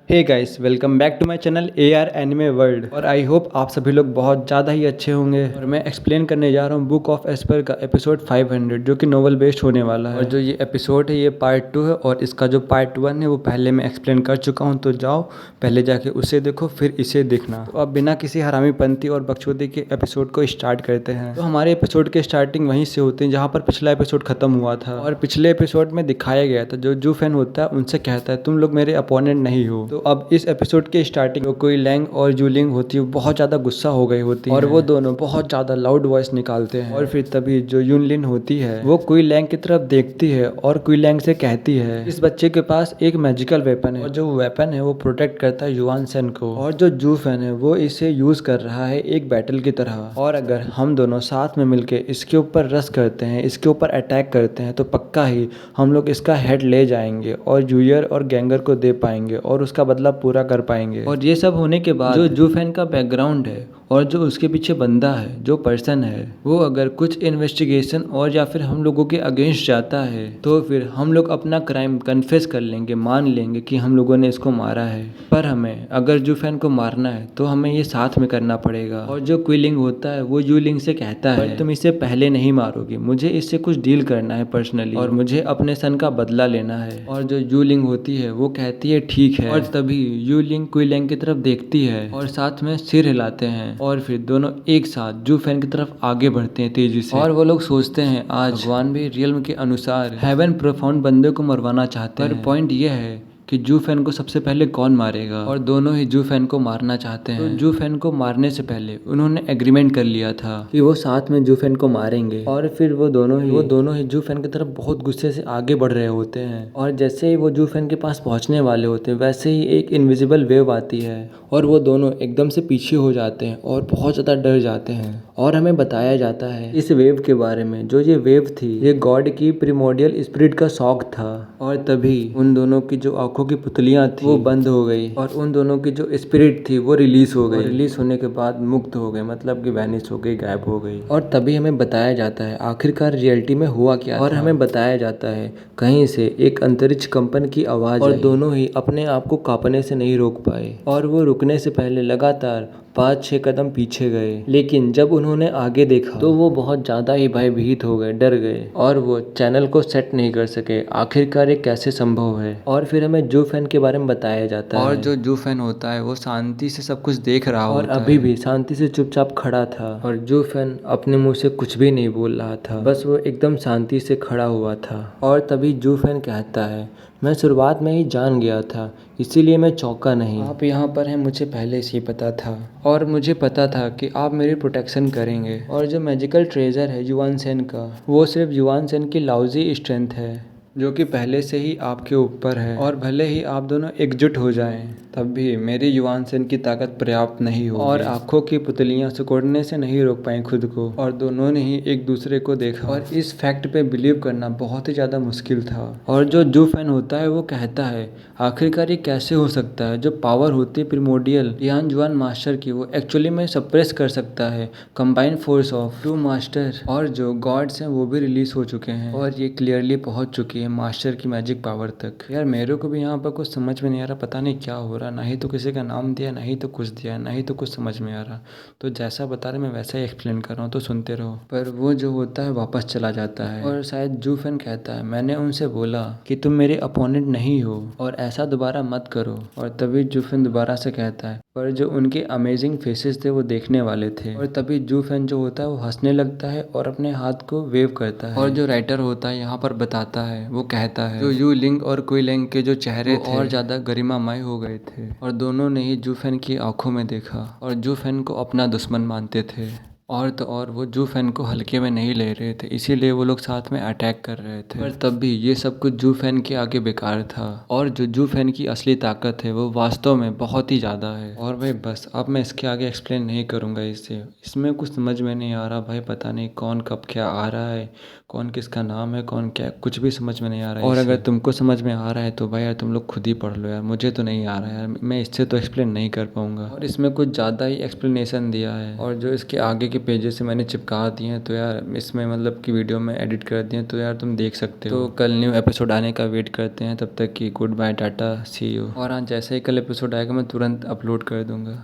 Hey guys, welcome back to my channel AR anime world. और I hope आप सभी लोग बहुत ज़्यादा ही अच्छे होंगे। और मैं एक्सप्लेन करने जा रहा हूँ बुक ऑफ एस्पर का एपिसोड 500, जो कि नोवेल बेस्ड होने वाला है। और जो ये एपिसोड है ये पार्ट 2 है, और इसका जो पार्ट 1 है वो पहले मैं एक्सप्लेन कर चुका हूँ। तो जाओ पहले जाके उसे देखो, फिर इसे देखना। तो अब बिना किसी हरामीपंती और बकचोदी के एपिसोड को स्टार्ट करते हैं। तो हमारे एपिसोड के स्टार्टिंग वहीं से होते हैं जहाँ पर पिछला एपिसोड खत्म हुआ था। और पिछले एपिसोड में दिखाया गया था जो जू फैन होता है उनसे कहता है तुम लोग मेरे अपोनेंट नहीं हो। तो अब इस एपिसोड के स्टार्टिंग में कोई लैंग और जूलिंग होती है, बहुत ज्यादा गुस्सा हो गई होती है और वो दोनों बहुत ज्यादा लाउड वॉइस निकालते हैं। और फिर तभी जो यूनलिन होती है वो कुई लैंग की तरफ देखती है और कुई लैंग से कहती है इस बच्चे के पास एक मैजिकल वेपन है, और जो वेपन है वो प्रोटेक्ट करता है युआन सेन को। और जो जू फैन है वो इसे यूज कर रहा है एक बैटल की तरह। और अगर हम दोनों साथ में मिलके इसके ऊपर रश करते हैं, इसके ऊपर अटैक करते हैं, तो पक्का ही हम लोग इसका हेड ले जाएंगे और जूयर और गैंगर को दे पाएंगे और उसका बदला पूरा कर पाएंगे। और ये सब होने के बाद जो जू फैन का बैकग्राउंड है और जो उसके पीछे बंदा है, जो पर्सन है, वो अगर कुछ इन्वेस्टिगेशन और या फिर हम लोगों के अगेंस्ट जाता है तो फिर हम लोग अपना क्राइम कन्फेस कर लेंगे, मान लेंगे कि हम लोगों ने इसको मारा है। पर हमें अगर जू फैन को मारना है तो हमें ये साथ में करना पड़ेगा। और जो क्विलिंग होता है वो यूलिंग से कहता है पर तुम इसे पहले नहीं मारोगे, मुझे इससे कुछ डील करना है पर्सनली, और मुझे अपने सन का बदला लेना है। और जो यूलिंग होती है वो कहती है ठीक है। और तभी यूलिंग क्विलिंग की तरफ देखती है और साथ में सिर हिलाते हैं, और फिर दोनों एक साथ जू फैन की तरफ आगे बढ़ते हैं तेजी से। और वो लोग सोचते हैं आज भगवान भी रियल्म के अनुसार हेवन प्रोफाउंड बंदे को मरवाना चाहते हैं। पर पॉइंट ये है कि जू फैन को सबसे पहले कौन मारेगा, और दोनों ही जू फैन को मारना चाहते हैं। तो जू फैन को मारने से पहले उन्होंने एग्रीमेंट कर लिया था कि वो साथ में जू फैन को मारेंगे। और फिर वो दोनों ही जू फैन की तरफ बहुत गुस्से से आगे बढ़ रहे होते हैं। और जैसे ही वो जू फैन के पास पहुंचने वाले होते हैं वैसे ही एक इनविजिबल वेव आती है और वो दोनों एकदम से पीछे हो जाते हैं और बहुत ज़्यादा डर जाते हैं। और हमें बताया जाता है इस वेव के बारे में, जो ये वेव थी ये गॉड की प्रिमोडियल स्पिरिट का शॉक था। और तभी उन दोनों की जो आंखों की पुतलियां थी वो बंद हो गई और उन दोनों की जो स्पिरिट थी वो रिलीज हो गई। रिलीज होने के बाद मुक्त हो गए, मतलब कि वैनिश हो गई, गायब हो गई। और तभी हमें बताया जाता है आखिरकार रियलिटी में हुआ क्या और हमें बताया जाता है कहीं से एक अंतरिक्ष कंपन की आवाज और दोनों ही अपने आप को कांपने से नहीं रोक पाए, और वो रुकने से पहले लगातार 5-6 कदम पीछे गए। लेकिन जब उन्होंने आगे देखा तो वो बहुत ज़्यादा ही भयभीत हो गए, डर गए, और वो चैनल को सेट नहीं कर सके। आखिरकार ये कैसे संभव है। और फिर हमें जू फैन के बारे में बताया जाता है, और जो जू फैन होता है वो शांति से सब कुछ देख रहा होता है और अभी भी शांति से चुपचाप खड़ा था। और जू फैन अपने मुंह से कुछ भी नहीं बोल रहा था, बस वो एकदम शांति से खड़ा हुआ था। और तभी जू फैन कहता है मैं शुरुआत में ही जान गया था, इसीलिए मैं चौंका नहीं। आप यहाँ पर हैं मुझे पहले से ही पता था, और मुझे पता था कि आप मेरी प्रोटेक्शन करेंगे। और जो मैजिकल ट्रेजर है युआन सेन का, वो सिर्फ युआन सेन की लाउजी स्ट्रेंथ है जो कि पहले से ही आपके ऊपर है। और भले ही आप दोनों एकजुट हो जाएं तब भी मेरी युआन सेन की ताकत पर्याप्त नहीं होगी। और आंखों की पुतलियां सिकुड़ने से नहीं रोक पाई खुद को, और दोनों ने ही एक दूसरे को देखा। और इस फैक्ट पे बिलीव करना बहुत ही ज़्यादा मुश्किल था। और जो जू फैन होता है वो कहता है आखिरकार ये कैसे हो सकता है, जो पावर होती है प्रिमोडियल यान जुआन मास्टर की वो एक्चुअली में सप्रेस कर सकता है कंबाइंड फोर्स ऑफ 2 मास्टर। और जो गॉड्स हैं वो भी रिलीज हो चुके हैं और ये क्लियरली पहुंच चुकी है मास्टर की मैजिक पावर तक। यार मेरे को भी यहाँ पर कुछ समझ में नहीं आ रहा, पता नहीं क्या हो रहा, ना ही तो किसी का नाम दिया, ना ही तो कुछ दिया, ना ही तो कुछ समझ में आ रहा। तो जैसा बता रहे मैं वैसा ही एक्सप्लेन कर रहा हूँ, तो सुनते रहो। पर वो जो होता है वापस चला जाता है, और शायद जू फैन कहता है मैंने उनसे बोला कि तुम मेरे अपोनेंट नहीं हो और ऐसा दोबारा मत करो। और तभी जू फैन दोबारा से कहता है पर जो उनके अमेजिंग फेसेस थे वो देखने वाले थे। और तभी जू फैन जो होता है वो हंसने लगता है और अपने हाथ को वेव करता है। और जो राइटर होता है यहाँ पर बताता है, वो कहता है जो यू लिंग और क्विलिंग के जो चेहरे थे और ज्यादा गरिमामय हो गए थे, और दोनों ने ही जू फैन की आंखों में देखा और जू फैन को अपना दुश्मन मानते थे। और तो और वो जू फैन को हल्के में नहीं ले रहे थे, इसीलिए वो लोग साथ में अटैक कर रहे थे। पर तब भी ये सब कुछ जू फैन के आगे बेकार था, और जो जू फैन की असली ताकत है वो वास्तव में बहुत ही ज़्यादा है। और भाई बस अब मैं इसके आगे एक्सप्लेन नहीं करूँगा, इसमें कुछ समझ में नहीं आ रहा भाई, पता नहीं कौन कब क्या आ रहा है, कौन किसका नाम है, कौन क्या, कुछ भी समझ में नहीं आ रहा है। और अगर तुमको समझ में आ रहा है तो भाई यार तुम लोग खुद ही पढ़ लो यार, मुझे तो नहीं आ रहा है यार, मैं इससे तो एक्सप्लेन नहीं कर पाऊंगा। और इसमें कुछ ज़्यादा ही एक्सप्लेनेशन दिया है, और जो इसके आगे के पेजेस से मैंने चिपका दिए हैं तो यार इसमें मतलब कि वीडियो में एडिट कर दिए हैं, तो यार तुम देख सकते हो। तो कल न्यू एपिसोड आने का वेट करते हैं, तब तक की good bye, tata, see you. और हाँ, जैसे ही कल एपिसोड आएगा मैं तुरंत अपलोड कर दूँगा।